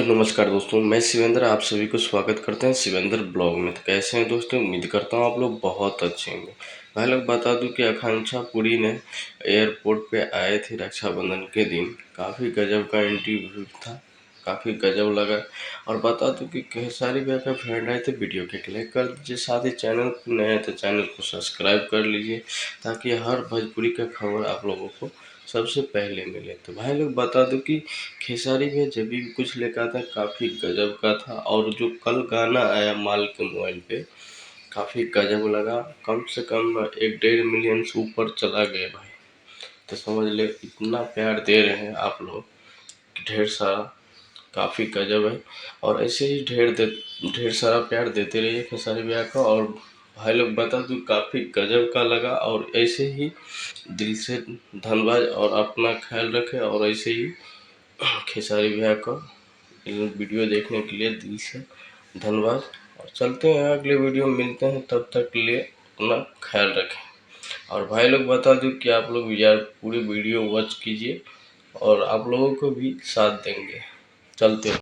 Hello नमस्कार दोस्तों, मैं शिवेंद्र आप सभी को स्वागत करते हैं शिवेंद्र ब्लॉग में। तो कैसे हैं दोस्तों, उम्मीद करता हूँ आप लोग बहुत अच्छे होंगे। भाई लोग बता दूं कि आकांक्षा पुरी ने एयरपोर्ट पे आए थे रक्षाबंधन के दिन। काफ़ी गजब का इंटरव्यू था, काफ़ी गजब लगा। और बता दूं कि खेसारी भैया का फ्रेंड आए थे, वीडियो के लाइक कर दीजिए। साथ ही चैनल पर नए हैं तो चैनल को सब्सक्राइब कर लीजिए ताकि हर भोजपुरी का खबर आप लोगों को सबसे पहले मिले। तो भाई लोग बता दो कि खेसारी भैया जब भी कुछ लेकर आता काफ़ी गजब का था। और जो कल गाना आया माल के मोबाइल पे, काफ़ी गजब लगा। कम से कम 1-1.5 मिलियन से ऊपर चला गया भाई। तो समझ ले इतना प्यार दे रहे हैं आप लोग, ढेर सारा, काफ़ी गजब है। और ऐसे ही ढेर सारा प्यार देते रहिए खेसारी भैया को। और भाई लोग बता दूं काफ़ी गजब का लगा। और ऐसे ही दिल से धन्यवाद और अपना ख्याल रखें। और ऐसे ही खेसारी भैया को वीडियो देखने के लिए दिल से धन्यवाद। और चलते हैं अगले वीडियो में, मिलते हैं, तब तक के लिए अपना ख्याल रखें। और भाई लोग बता दूं कि आप लोग यार पूरी वीडियो वॉच कीजिए और आप लोगों को भी साथ देंगे। चलते हैं।